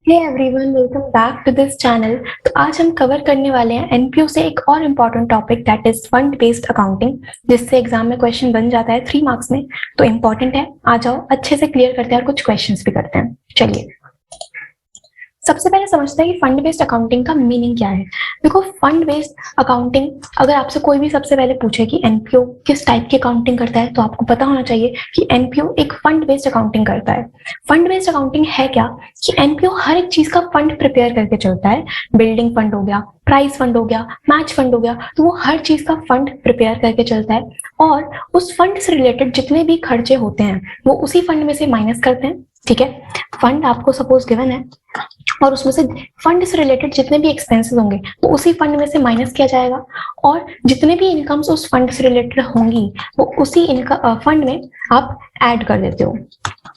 Hey everyone, welcome back to this channel. तो आज हम कवर करने वाले हैं एनपीओ से एक और important topic that is fund based accounting, जिससे एग्जाम में क्वेश्चन बन जाता है 3 मार्क्स में। तो इम्पॉर्टेंट है, आ जाओ अच्छे से क्लियर करते हैं और कुछ क्वेश्चंस भी करते हैं। चलिए सबसे पहले समझते हैं कि फंड बेस्ड अकाउंटिंग का मीनिंग क्या है। देखो, फंड बेस्ड अकाउंटिंग, अगर आपसे कोई भी सबसे पहले पूछे कि एनपीओ किस टाइप की अकाउंटिंग करता है, तो आपको पता होना चाहिए कि एनपीओ एक फंड बेस्ड अकाउंटिंग करता है। फंड बेस्ड अकाउंटिंग है क्या कि एनपीओ हर एक चीज का फंड प्रिपेयर करके चलता है। बिल्डिंग फंड हो गया, प्राइस फंड हो गया, मैच फंड हो गया, तो वो हर चीज का फंड प्रिपेयर करके चलता है और उस फंड से रिलेटेड जितने भी खर्चे होते हैं वो उसी फंड में से माइनस करते हैं। ठीक है, फंड आपको सपोज गिवन है और उसमें से फंड से रिलेटेड जितने भी एक्सपेंसेस होंगे वो उसी फंड में से माइनस किया जाएगा और जितने भी इनकम्स उस फंड से रिलेटेड होंगी वो उसी फंड में आप ऐड कर देते हो।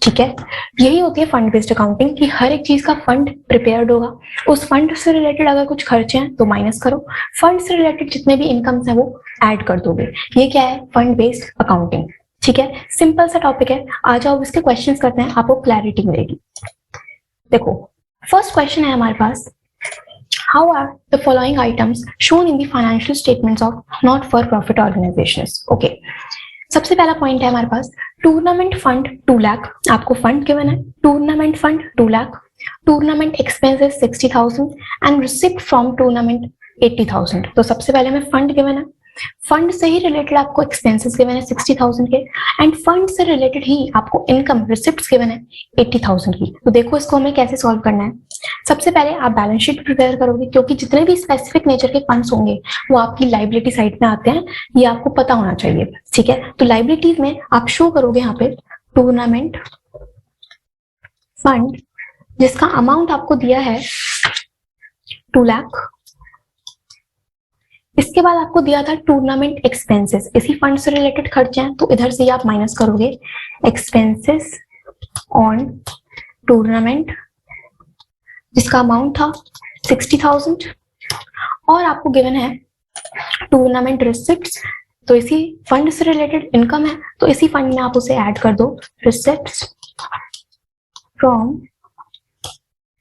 ठीक है, यही होती है फंड बेस्ड अकाउंटिंग कि हर एक चीज का फंड प्रिपेयर्ड होगा, उस फंड से रिलेटेड अगर कुछ खर्चे हैं तो माइनस करो, फंड से रिलेटेड जितने भी इनकम्स हैं वो ऐड कर दोगे। ये क्या है? Fund based accounting. ठीक है, सिंपल सा टॉपिक है, आ जाओ इसके क्वेश्चंस करते हैं, आपको क्लैरिटी मिलेगी। देखो, फर्स्ट क्वेश्चन है हमारे पास, how are the following items shown in the financial statements of not for profit organisations. Okay, सबसे पहला पॉइंट है हमारे पास टूर्नामेंट फंड 2 लाख, आपको फंड गिवन है tournament fund 2 lakh, tournament expenses 60,000 and receipt from tournament 80,000। तो सबसे पहले हमें फंड गिवन है, फंड से ही रिलेटेड आपको एक्सपेंसेस गिवन है 60,000 के एंड फंड से रिलेटेड ही आपको इनकम रिसिप्ट्स गिवन है 80,000 की। तो देखो इसको हमें कैसे सॉल्व करना है। सबसे पहले आप बैलेंस शीट प्रिपेयर करोगे, क्योंकि जितने भी स्पेसिफिक नेचर के फंड्स होंगे वो आपकी लाइबिलिटी साइड में आते हैं, ये आपको पता होना चाहिए। ठीक है, तो लाइबिलिटीज में आप शो करोगे यहाँ पे टूर्नामेंट फंड जिसका अमाउंट आपको दिया है 2 लाख। इसके बाद आपको दिया था टूर्नामेंट एक्सपेंसेस, इसी फंड से रिलेटेड खर्चे हैं तो इधर से ही आप माइनस करोगे एक्सपेंसेस ऑन टूर्नामेंट जिसका अमाउंट था 60,000 और आपको गिवन है टूर्नामेंट रिसिप्ट्स, तो इसी फंड से रिलेटेड इनकम है तो इसी फंड में आप उसे ऐड कर दो, receipts from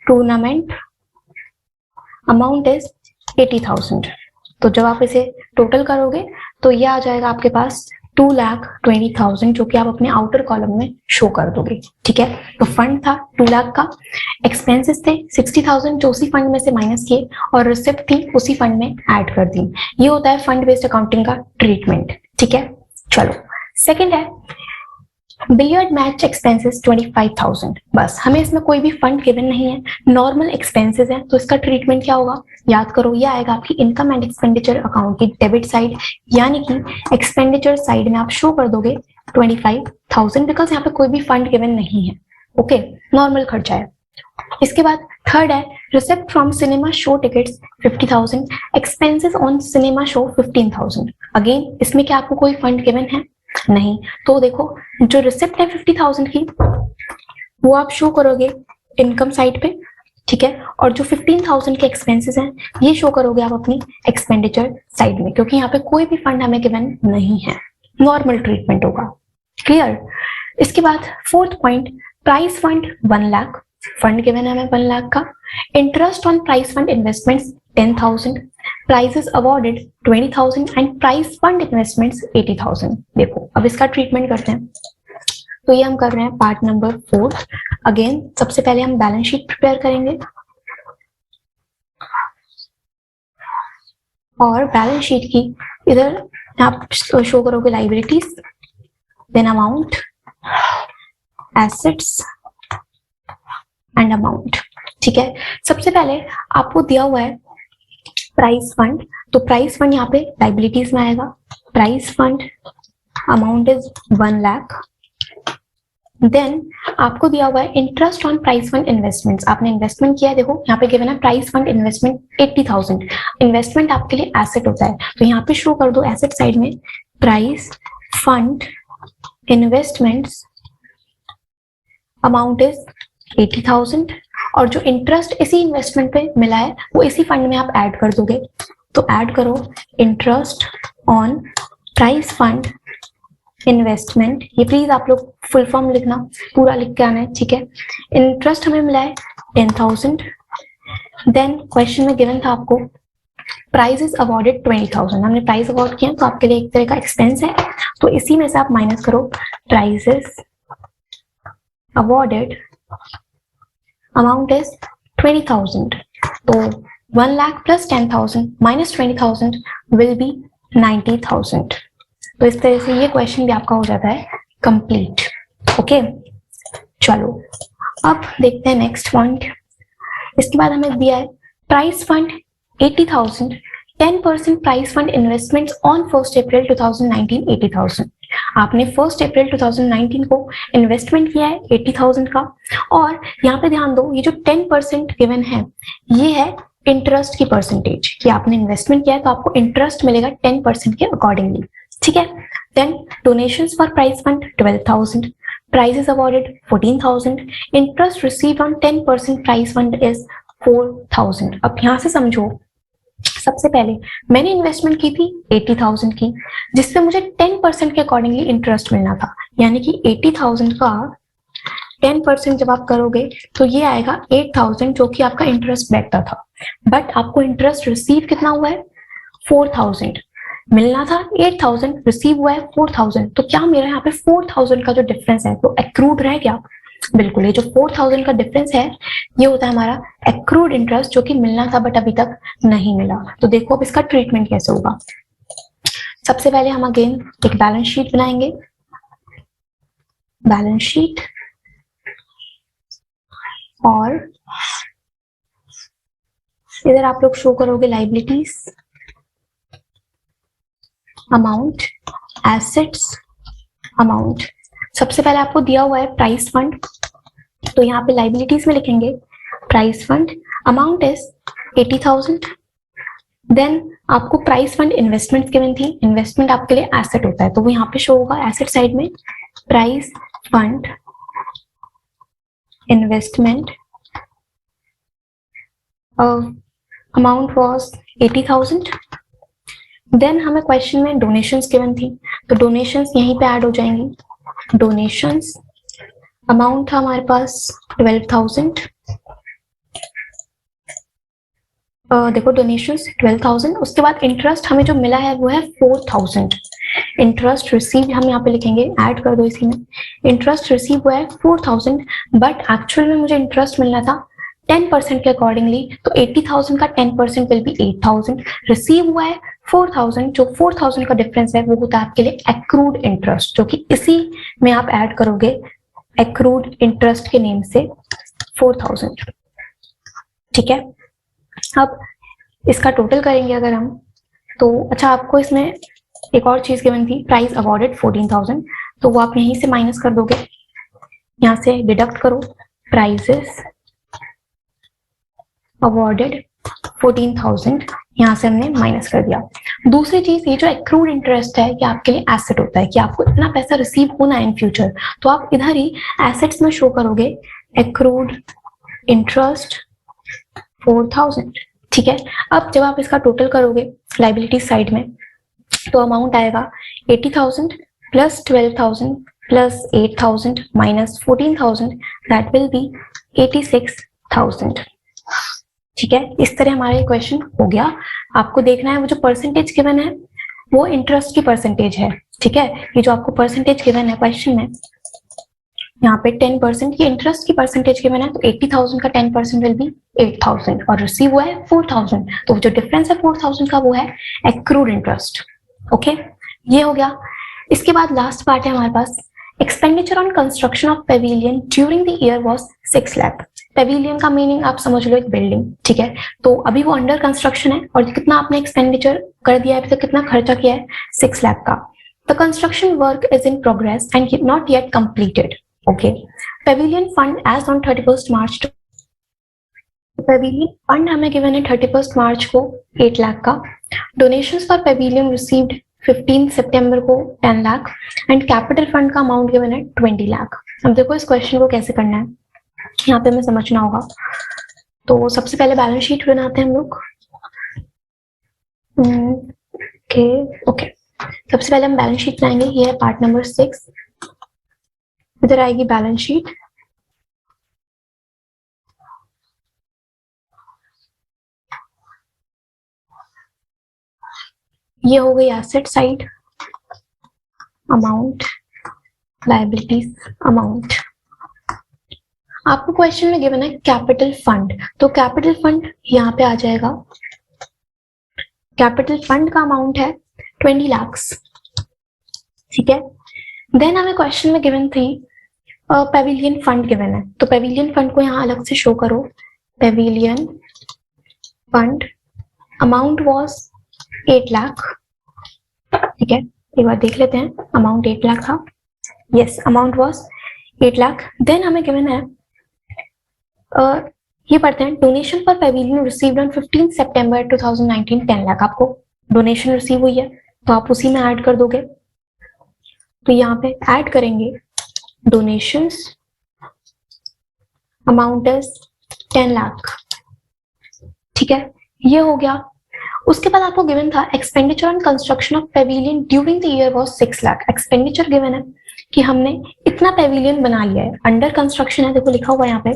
tournament amount is 80,000। तो जब आप इसे टोटल करोगे तो ये आ जाएगा आपके पास 2,20,000, जो कि आप अपने आउटर कॉलम में शो कर दोगे। ठीक है, तो फंड था 2 लाख का, एक्सपेंसेस थे 60,000 जो उसी फंड में से माइनस किए और रिसिप्ट थी उसी फंड में ऐड कर दी। ये होता है फंड बेस्ड अकाउंटिंग का ट्रीटमेंट। ठीक है, चलो सेकंड है बिलियर्ड मैच एक्सपेंसेस 25,000। बस हमें इसमें कोई भी फंड गिवन नहीं है, नॉर्मल एक्सपेंसेस है, तो इसका ट्रीटमेंट क्या होगा? याद करो, ये आएगा आपकी इनकम एंड एक्सपेंडिचर अकाउंट की डेबिट साइड, यानी कि एक्सपेंडिचर साइड में आप शो कर दोगे 25,000, बिकॉज यहाँ पे कोई भी फंड गिवन नहीं है। ओके, नॉर्मल खर्चा है। इसके बाद थर्ड है receipt from cinema show tickets 50,000, expenses on cinema show 15,000। Again इसमें क्या आपको कोई फंड गिवन है? नहीं। तो देखो, जो रिसिप्ट है 50,000 की वो आप शो करोगे इनकम साइड पे। ठीक है, और जो 15,000 के एक्सपेंसेस हैं ये शो करोगे आप अपनी एक्सपेंडिचर साइड में, क्योंकि यहाँ पे कोई भी फंड हमें गिवन नहीं है, नॉर्मल ट्रीटमेंट होगा। क्लियर? इसके बाद fourth point, prize fund 1 lakh, fund given है हमें 1 लाख का, interest on prize fund investments 10,000, prizes awarded 20,000 and prize fund investments 80,000। देखो अब इसका ट्रीटमेंट करते हैं, तो ये हम कर रहे हैं पार्ट नंबर 4। अगेन सबसे पहले हम बैलेंस शीट प्रिपेयर करेंगे और बैलेंस शीट की इधर आप शो करोगे liabilities, then amount, assets and amount. ठीक है, सबसे पहले आपको दिया हुआ है प्राइस फंड, तो प्राइस फंड यहाँ पे लाइबिलिटीज में आएगा, prize fund amount is 1 lakh. Then आपको दिया हुआ है interest on prize fund investments, आपने इन्वेस्टमेंट किया है, देखो यहाँ पे गिवन है प्राइस फंड इन्वेस्टमेंट 80,000। इन्वेस्टमेंट आपके लिए एसेट होता है, तो यहाँ पे शो कर दो एसेट साइड में prize fund investments amount is 80,000 और जो इंटरेस्ट इसी इन्वेस्टमेंट पे मिला है वो इसी फंड में आप ऐड कर दोगे। तो ऐड करो interest on prize fund investment, ये प्लीज आप लोग फुल फॉर्म लिखना, पूरा लिख के आना है। ठीक है, इंटरेस्ट हमें मिला है 10,000. देन क्वेश्चन में गिवन था आपको प्राइज इज अवॉर्डेड 20,000. हमने प्राइज अवॉर्ड किया तो आपके लिए एक तरह का एक्सपेंस है, तो इसी में से आप माइनस करो prize is awarded amount is 20,000. तो 1 lakh plus 10,000 minus 20,000 will be 90,000. तो इस तरह से ये क्वेश्चन भी आपका हो जाता है कंप्लीट. ओके, चलो अब देखते हैं नेक्स्ट पॉइंट. इसके बाद हमें दिया है prize fund 80,000, 10% price fund investments on 1 April 2019 80,000. आपने 1 अप्रैल 2019 को इन्वेस्टमेंट किया है 80,000 का, और यहाँ पे ध्यान दो ये जो 10% गिवन है ये है इंटरेस्ट की परसेंटेज, कि आपने इन्वेस्टमेंट किया है तो आपको इंटरेस्ट मिलेगा 10% के अकॉर्डिंगली. ठीक है. Then donations for prize fund 12,000, prizes awarded 14,000, interest received on 10% prize fund is 4,000. अब यहाँ से समझो, सबसे पहले मैंने इन्वेस्टमेंट की थी 80,000 की, जिससे मुझे 10% के अकॉर्डिंगली इंटरेस्ट मिलना था, यानी कि 80,000 का 10% जब आप करोगे तो ये आएगा 8,000, जो कि आपका इंटरेस्ट बैठता था. बट आपको इंटरेस्ट रिसीव कितना हुआ है 4,000, मिलना था 8,000, रिसीव हुआ है 4,000. तो क्या मेरा यहाँ पे 4,000 का जो डिफरेंस है वो एक्रूड रह गया? बिल्कुल. ये जो 4,000 का डिफरेंस है ये होता है हमारा एक्रूड इंटरेस्ट, जो कि मिलना था बट अभी तक नहीं मिला. तो देखो अब इसका ट्रीटमेंट कैसे होगा. सबसे पहले हम अगेन एक बैलेंस शीट बनाएंगे. बैलेंस शीट, और इधर आप लोग शो करोगे लाइबिलिटीज, अमाउंट, एसेट्स, अमाउंट. सबसे पहले आपको दिया हुआ है प्राइस फंड, तो यहाँ पे लाइबिलिटीज में लिखेंगे prize fund, amount is 80,000. Then आपको प्राइस फंड इन्वेस्टमेंट गिवन थी, इन्वेस्टमेंट आपके लिए एसेट होता है तो वो यहाँ पे शो होगा एसेट साइड में. Prize fund investment amount was 80,000. Then हमें क्वेश्चन में डोनेशंस गिवन थी, तो डोनेशंस यहीं पे ऐड हो जाएंगी. डोनेशंस अमाउंट था हमारे पास 12,000. देखो डोनेशंस 12,000. उसके बाद इंटरेस्ट हमें जो मिला है वो है 4,000. इंटरेस्ट रिसीव हम यहाँ पे लिखेंगे, ऐड कर दो इसी में. इंटरेस्ट रिसीव हुआ है 4,000, बट एक्चुअल में मुझे इंटरेस्ट मिलना था 10% के अकॉर्डिंगली, तो 80,000 का 10% विल बी 8,000. रिसीव हुआ है 4,000, जो 4,000 का डिफरेंस है वो होता है आपके लिए एक्रूड इंटरेस्ट, जो कि इसी में आप ऐड करोगे एक्रूड इंटरेस्ट के नेम से 4,000. ठीक है. अब इसका टोटल करेंगे अगर हम, तो अच्छा आपको इसमें एक और चीज गिवन थी, प्राइस अवॉर्डेड 14,000, तो वो आप यहीं से माइनस कर दोगे, यहाँ से डिडक्ट करो प्राइजेस अवॉर्डेड 14,000, यहाँ से हमने माइनस कर दिया. दूसरी चीज, ये जो एक्रूड इंटरेस्ट है ये आपके लिए एसेट होता है, कि आपको इतना पैसा रिसीव होना है इन फ्यूचर, तो आप इधर ही एसेट्स में शो करोगे एक्रूड इंटरेस्ट 4,000. ठीक है. अब जब आप इसका टोटल करोगे लाइबिलिटी साइड में, तो अमाउंट आएगा 80,000 plus 12,000 plus 8,000 minus 14,000, that will be 86,000. ठीक है. इस तरह हमारा क्वेश्चन हो गया. आपको देखना है वो जो परसेंटेज गिवन है वो इंटरेस्ट की परसेंटेज है. ठीक है. ये जो आपको परसेंटेज गिवन है क्वेश्चन में, यहाँ पे 10% की इंटरेस्ट की परसेंटेज गिवन है, तो 80,000 का 10% विल बी 8,000, और रिसीव हुआ है 4,000, तो जो डिफरेंस है 4,000 का वो है एक्रूड इंटरेस्ट. ओके, ये हो गया. इसके बाद लास्ट पार्ट है हमारे पास, expenditure on construction of pavilion during the year was 6 lakh. Pavilion का मीनिंग आप समझ लो एक बिल्डिंग. ठीक है. तो अभी वो अंडर कंस्ट्रक्शन है, और कितना आपने एक्सपेंडिचर कर दिया है अभी तक, कितना खर्चा किया है 6 लाख का. The construction work is in progress and not yet completed. Okay. Pavilion fund as on 31 March, pavilion fund हमें गिवन है 31 मार्च को 8 लाख का. डोनेशंस फॉर पेविलियन रिसीव्ड 15 सितंबर को 10 लाख, एंड कैपिटल फंड का अमाउंट गिवन है 20 लाख. अब देखो इस क्वेश्चन को कैसे करना है, यहाँ पे हमें समझना होगा. तो सबसे पहले बैलेंस शीट बनाते हैं हम लोग. ओके. सबसे पहले हम बैलेंस शीट बनाएंगे. ये है पार्ट नंबर 6. इधर आएगी बैलेंस शीट. ये हो गई asset side amount, liabilities amount. आपको क्वेश्चन में गिवन है कैपिटल फंड, तो कैपिटल फंड यहाँ पे आ जाएगा। कैपिटल फंड का अमाउंट है 20 लाख, ठीक है। देन हमें क्वेश्चन में गिवन थी पेविलियन फंड गिवन है, तो पेविलियन फंड को यहाँ अलग से शो करो। Pavilion fund amount was 8 lakh, ठीक है। एक बार देख लेते हैं, अमाउंट 8 लाख था। Yes, amount was 8 lakh. Then हमें गिवन है ये पढ़ते हैं, donation for pavilion received on 15 September 2019 10 lakh. आपको डोनेशन रिसीव हुई है तो आप उसी में ऐड कर दोगे, तो यहाँ पे ऐड करेंगे डोनेशंस अमाउंट इज 10 लाख, ठीक है। ये हो गया। उसके बाद आपको गिवन था expenditure on construction of pavilion during the year was 6 lakh. Expenditure given है कि हमने इतना पेविलियन बना लिया है, अंडर कंस्ट्रक्शन है, देखो लिखा हुआ है यहाँ पे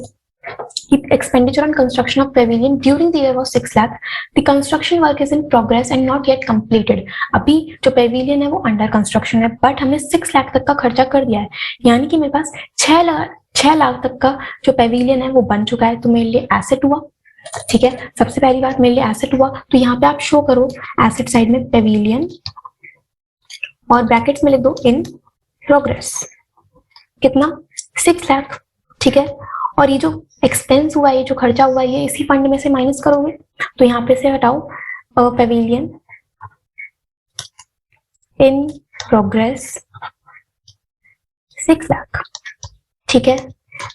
expenditure on construction of pavilion during the year was 6 lakh. The construction work is in progress and not yet completed. अभी जो pavilion है वो under construction है, बट हमने 6 लाख तक का खर्चा कर दिया है, यानी कि मेरे पास 6 लाख तक का जो pavilion है वो बन चुका है, तो मेरे लिए एसेट हुआ, ठीक है। सबसे पहली बात मेरे लिए एसेट हुआ, तो यहाँ पे आप शो करो एसेट साइड में pavilion और ब्रैकेट्स में लिख दो इन प्रोग्रेस। कितना? 6 लाख, ठीक है। और ये जो एक्सपेंस हुआ है, ये जो खर्चा हुआ है, ये इसी फंड में से माइनस करोगे, तो यहाँ पे से हटाओ पेविलियन इन प्रोग्रेस 6 लाख, ठीक है।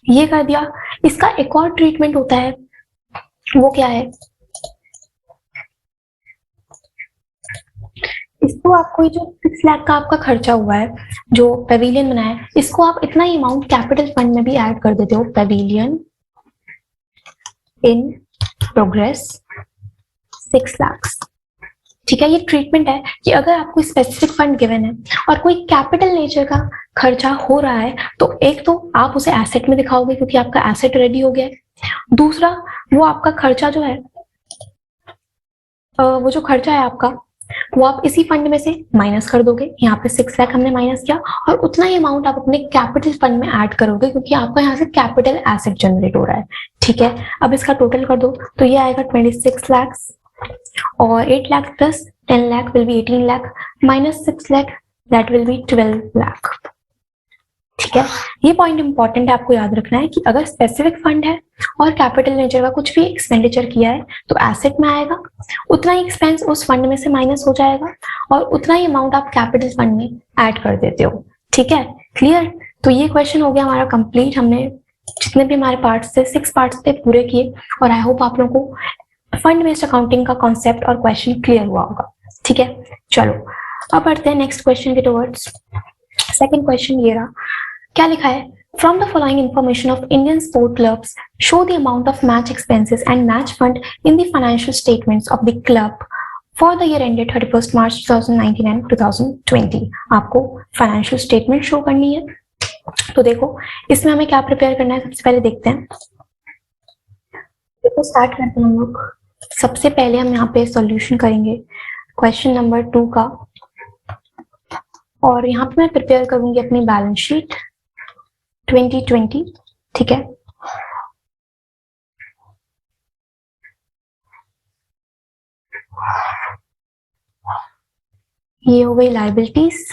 ये कर दिया। इसका एक और ट्रीटमेंट होता है, वो क्या है, इसको आपको जो 6 लाख का आपका खर्चा हुआ है जो पेविलियन बनाया है, इसको आप इतना ही अमाउंट कैपिटल फंड में भी ऐड कर देते हो, पेविलियन इन प्रोग्रेस 6 लाख, ठीक है। ये ट्रीटमेंट है कि अगर आपको स्पेसिफिक फंड गिवन है और कोई कैपिटल नेचर का खर्चा हो रहा है, तो एक तो आप उसे एसेट में दिखाओगे क्योंकि आपका एसेट रेडी हो गया है। दूसरा, वो आपका खर्चा जो है, वो जो खर्चा है आपका, वो आप इसी फंड में से माइनस कर दोगे। यहाँ पे 6 लाख हमने माइनस किया और उतना ही अमाउंट आप अपने कैपिटल फंड में ऐड करोगे क्योंकि आपका यहाँ से कैपिटल एसेट जनरेट हो रहा है, ठीक है। अब इसका टोटल कर दो, तो ये आएगा 26 लाख और 8 lakh plus 10 lakh will be 18 lakh minus 6 lakh that will be 12 lakh, ठीक है। ये पॉइंट इंपॉर्टेंट है, आपको याद रखना है कि अगर स्पेसिफिक फंड है और कैपिटल नेचर का कुछ भी एक्सपेंडिचर किया है तो एसेट में आएगा, उतना ही एक्सपेंस उस फंड में से माइनस हो जाएगा और उतना ही अमाउंट आप कैपिटल फंड में ऐड कर देते हो, ठीक है। क्लियर? तो ये क्वेश्चन हो गया हमारा कंप्लीट। हमने जितने भी हमारे पार्ट्स थे, 6 पार्ट्स थे, पूरे किए और आई होप आप लोगों को फंड बेस्ड अकाउंटिंग का कॉन्सेप्ट और क्वेश्चन क्लियर हुआ होगा, ठीक है। चलो अब बढ़ते हैं नेक्स्ट क्वेश्चन के टुवर्ड्स। सेकंड क्वेश्चन ये रहा, क्या लिखा है, from the following information of Indian sport clubs show the amount of match expenses and match fund in the financial statements of the club for the year ended 31 March 2019 and 2020। आपको financial statement show करनी है, तो देखो इसमें हमें क्या prepare करना है, सबसे पहले देखते हैं। तो स्टार्ट करते हैं हम लोग। सबसे पहले हम यहाँ पे सॉल्यूशन करेंगे क्वेश्चन नंबर 2 का, और यहाँ पे मैं प्रिपेयर करूंगी अपनी बैलेंस शीट 2020, ठीक है। ये हो गई liabilities,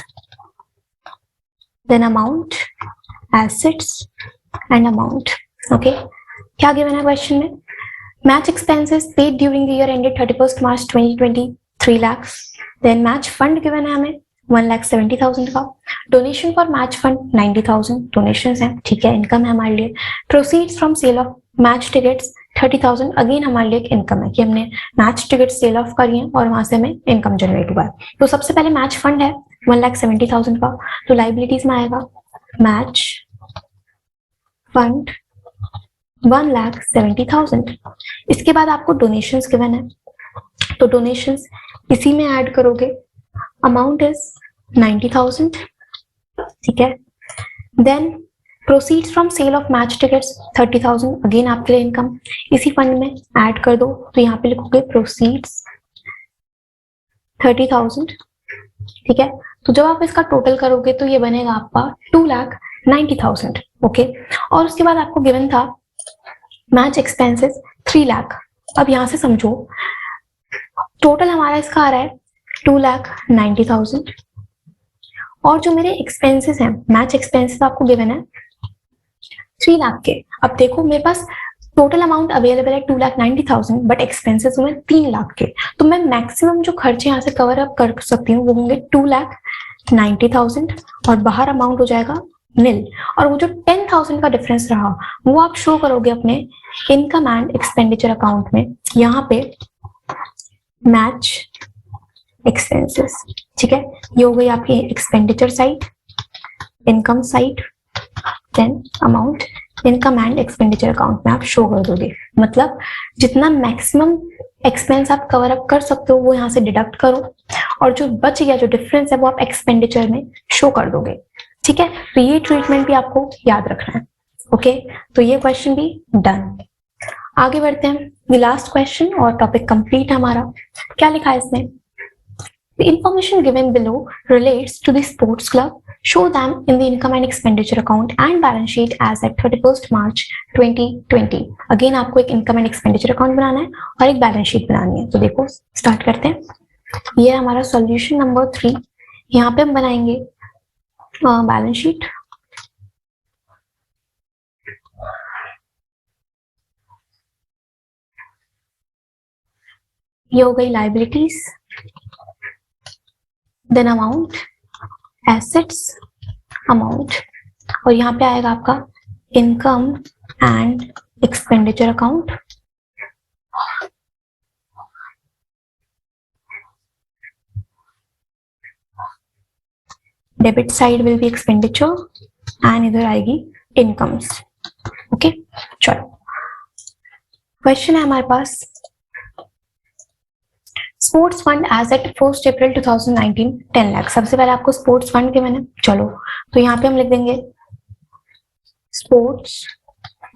then amount, assets and amount, okay. क्या गिवन है क्वेश्चन में, match expenses paid during the year ended 31 March 2020 3 lakh, then match fund given है हमें 1,70,000 का, donation for match fund 90,000 donation है, ठीक है, इनकम है हमारे लिए। Proceeds from sale of match tickets 30,000, again हमारे लिए एक इनकम है कि हमने मैच टिकट सेल ऑफ करी है और वहां से हमें इनकम जनरेट हुआ है। तो सबसे पहले मैच फंड है 1,70,000 का, तो लाइबिलिटीज में आएगा मैच फंड 1,70,000। इसके बाद आपको डोनेशंस गिवन है, तो डोनेशंस इसी में ऐड करोगे, अमाउंट इज 90,000, ठीक है। Then proceeds from sale of match tickets 30,000, again आपके लिए इनकम, इसी फंड में ऐड कर दो, तो यहाँ पे लिखोगे प्रोसीड्स 30,000, ठीक है। तो जब आप इसका टोटल करोगे तो ये बनेगा आपका 2,90,000, ओके। और उसके बाद आपको गिवन था मैच एक्सपेंसेस 3 लाख। अब यहाँ से समझो टोटल हमारा इसका आ रहा है 2,90,000, और जो मेरे एक्सपेंसेस हैं, मैच एक्सपेंसेस आपको गिवन है 3 लाख के। अब देखो मेरे पास टोटल अमाउंट अवेलेबल है 2,90,000, बट एक्सपेंसेस हुए 3 लाख के। तो मैं मैक्सिमम जो खर्चे यहाँ से कवर अप कर सकती हूँ वो होंगे 2,90,000, और बाहर अमाउंट हो जाएगा नील। और वो जो 10,000 का डिफरेंस रहा वो आप शो करोगे अपने इनकम एंड एक्सपेंडिचर अकाउंट में, यहाँ पे मैच एक्सपेंसेस, ठीक है। ये हो गई आपकी expenditure side, income side, then amount income and expenditure account में आप शो कर दोगे। मतलब जितना मैक्सिमम एक्सपेंस आप कवर अप कर सकते हो वो यहाँ से डिडक्ट करो, और जो बच गया जो डिफरेंस है वो आप एक्सपेंडिचर में शो कर दोगे, ठीक है। तो ये ट्रीटमेंट भी आपको याद रखना है, ओके। तो ये क्वेश्चन भी डन। आगे बढ़ते हैं, लास्ट क्वेश्चन और टॉपिक कंप्लीट हमारा। क्या लिखा है इसमें? The information given below relates to the sports club. Show them in the income and expenditure account and balance sheet as at 31st March 2020. Again आपको एक income and expenditure account बनाना है और एक balance sheet बनानी है। तो देखो start करते हैं। ये हमारा सॉल्यूशन नंबर 3। यहाँ पे हम बनाएंगे बैलेंस शीट। ये हो गई liabilities, then amount, assets, amount, और यहाँ पे आएगा आपका income and expenditure account. Debit side will be expenditure and इधर आएगी इनकम्स, ओके। चलो क्वेश्चन है हमारे पास, sports fund as at 1 April 2019 10 lakh. सबसे पहले आपको स्पोर्ट्स फंड के मैंने, चलो तो यहाँ पे हम लिख देंगे स्पोर्ट्स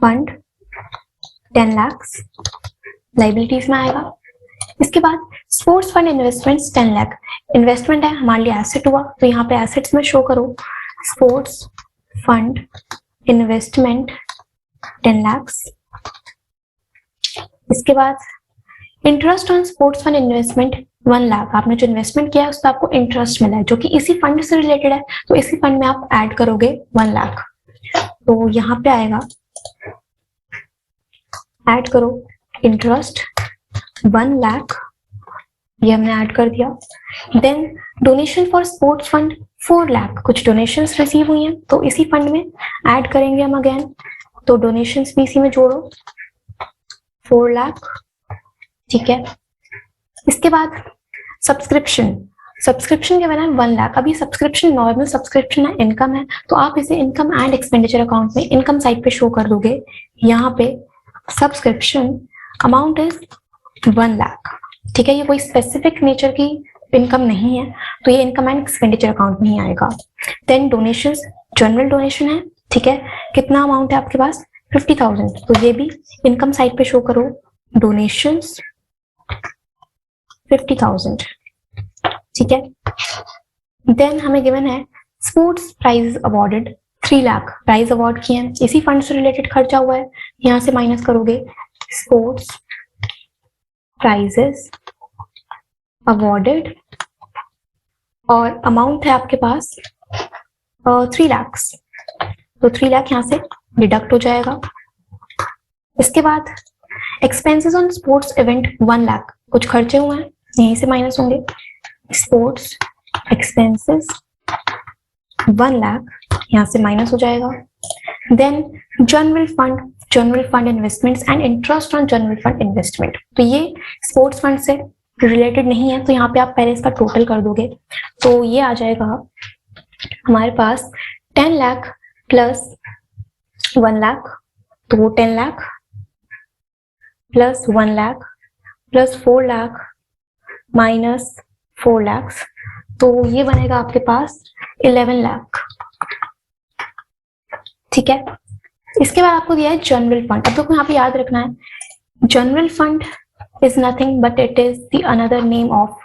फंड 10 लाख, लाइबिलिटीज में आएगा। इसके बाद sports fund investments 10 lakh. Investment है हमारे लिए एसेट हुआ, तो यहाँ पे एसेट्स में शो करो स्पोर्ट्स फंड इन्वेस्टमेंट 10 लाख। इसके बाद interest on sports fund investment 1 lakh. आपने जो इन्वेस्टमेंट किया है उस पर आपको इंटरेस्ट मिला है जो कि इसी फंड से रिलेटेड है, तो इसी फंड में आप ऐड करोगे 1 लाख। तो यहाँ पे आएगा ऐड करो इंटरेस्ट 1 लाख, ये हमने ऐड कर दिया। Then donation for sports fund 4 lakh. कुछ डोनेशंस रिसीव हुई हैं तो इसी फंड में ऐड करेंगे हम अगेन, तो डोनेशंस भी इसी में जोड़ो 4 लाख, ठीक है। इसके बाद सब्सक्रिप्शन, सब्सक्रिप्शन के बना 1 लाख। अभी सब्सक्रिप्शन नॉर्मल सब्सक्रिप्शन है, इनकम है, तो आप इसे इनकम एंड एक्सपेंडिचर अकाउंट में इनकम साइड पे शो कर दोगे। यहाँ पे सब्सक्रिप्शन अमाउंट इज 1 लाख, ठीक है। ये कोई स्पेसिफिक नेचर की इनकम नहीं है, तो ये इनकम एंड एक्सपेंडिचर अकाउंट में ही आएगा। देन डोनेशंस, जनरल डोनेशन है, ठीक है। कितना अमाउंट है आपके पास? 50,000, तो ये भी इनकम साइड पे शो करो डोनेशंस 50,000, ठीक है। देन हमें गिवन है sports prize awarded 3 lakh. Prize award किए हैं, इसी फंड से रिलेटेड खर्चा हुआ है, यहां से माइनस करोगे स्पोर्ट्स प्राइजेस अवॉर्डेड, और अमाउंट है आपके पास 3 लाख, तो 3 लाख यहां से डिडक्ट हो जाएगा। इसके बाद expenses on sports event 1 lakh. कुछ खर्चे हुए हैं, यहीं से माइनस होंगे स्पोर्ट्स एक्सपेंसेस 1 लाख, यहां से माइनस हो जाएगा। Then general fund investments and interest on general fund investment, तो ये स्पोर्ट्स फंड से रिलेटेड नहीं है, तो यहाँ पे आप पहले इसका टोटल कर दोगे, तो ये आ जाएगा हमारे पास 10 लाख प्लस 1 लाख, तो 10 lakh plus 1 lakh plus 4 lakh minus 4 lakh, तो ये बनेगा आपके पास 11 लाख, ठीक है। इसके बाद आपको दिया है जनरल फंड। अब तो यहाँ पे याद रखना है general fund is nothing but it is the another name of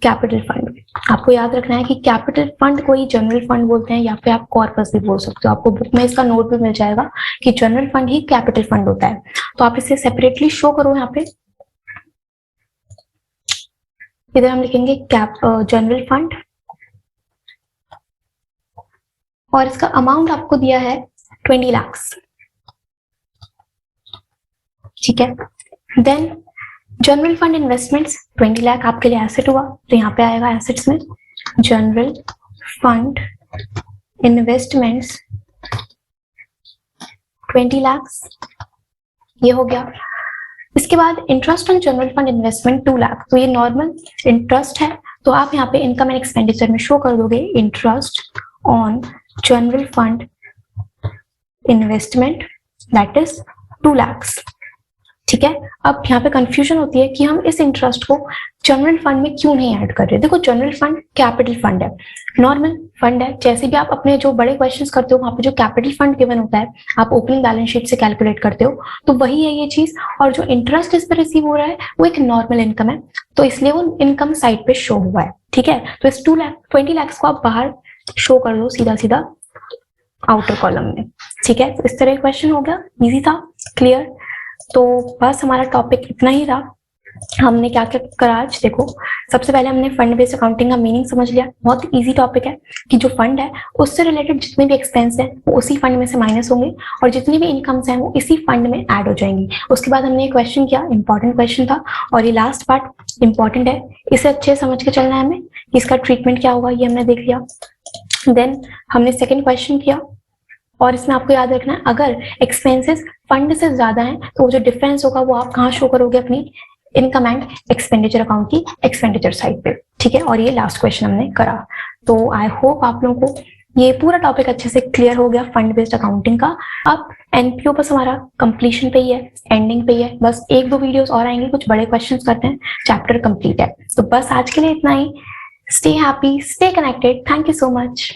capital fund. आपको याद रखना है कि कैपिटल फंड को ही जनरल फंड बोलते हैं या फिर आप कॉर्पस भी बोल सकते हो। आपको बुक में इसका नोट भी मिल जाएगा कि जनरल फंड ही कैपिटल फंड होता है। तो आप इसे सेपरेटली शो करो यहाँ पे। इधर हम लिखेंगे जनरल फंड और इसका अमाउंट आपको दिया है 20 लाख। ठीक है। Then general fund investments 20 lakh आपके लिए एसेट हुआ, तो यहाँ पे आएगा एसेट्स में जनरल फंड इन्वेस्टमेंट्स 20 लाख, ये हो गया। इसके बाद interest on general fund investment 2 lakh, तो ये नॉर्मल इंटरेस्ट है, तो आप यहाँ पे इनकम एंड एक्सपेंडिचर में शो कर दोगे interest on general fund investment that is 2 lakh. ठीक है। अब यहाँ पे कंफ्यूजन होती है कि हम इस इंटरेस्ट को जनरल फंड में क्यों नहीं ऐड कर रहे। देखो जनरल फंड कैपिटल फंड है, नॉर्मल फंड है। जैसे भी आप अपने जो बड़े क्वेश्चंस करते हो वहां पे जो कैपिटल फंड गिवन होता है आप ओपनिंग बैलेंस शीट से कैलकुलेट करते हो, तो वही है ये चीज। और जो इंटरेस्ट इस पर रिसीव हो रहा है वो एक नॉर्मल इनकम है, तो इसलिए वो इनकम साइड पे शो हुआ है। ठीक है। तो इस 20 लाख को आप बाहर शो कर दो सीधा सीधा आउटर कॉलम में। ठीक है। तो इस तरह क्वेश्चन हो गया, इजी था, क्लियर। तो बस हमारा टॉपिक इतना ही रहा। हमने क्या क्या करा आज देखो। सबसे पहले हमने फंड बेस्ड अकाउंटिंग का मीनिंग समझ लिया। बहुत इजी टॉपिक है कि जो फंड है उससे रिलेटेड जितने भी एक्सपेंस है वो उसी फंड में से माइनस होंगे और जितनी भी इनकम्स हैं वो इसी फंड में ऐड हो जाएंगी। उसके बाद हमने एक क्वेश्चन किया, इंपॉर्टेंट क्वेश्चन था, और ये लास्ट पार्ट इंपॉर्टेंट है, इसे अच्छे समझ के चलना है हमें। इसका ट्रीटमेंट क्या होगा ये हमने देख लिया। देन हमने सेकेंड क्वेश्चन किया और इसमें आपको याद रखना है अगर एक्सपेंसेस फंड से ज्यादा है तो वो जो डिफरेंस होगा वो आप कहाँ शो करोगे, अपनी इनकम एंड एक्सपेंडिचर अकाउंट की एक्सपेंडिचर साइड पे। ठीक है। और ये लास्ट क्वेश्चन हमने करा। तो आई होप आप लोगों को ये पूरा टॉपिक अच्छे से क्लियर हो गया फंड बेस्ड अकाउंटिंग का। अब एनपीओ बस हमारा कंप्लीशन पे ही है, एंडिंग पे ही है। बस 1-2 वीडियोस और आएंगे, कुछ बड़े क्वेश्चंस करते हैं, चैप्टर कंप्लीट है। तो बस आज के लिए इतना ही। Stay happy, stay connected. Thank you so much.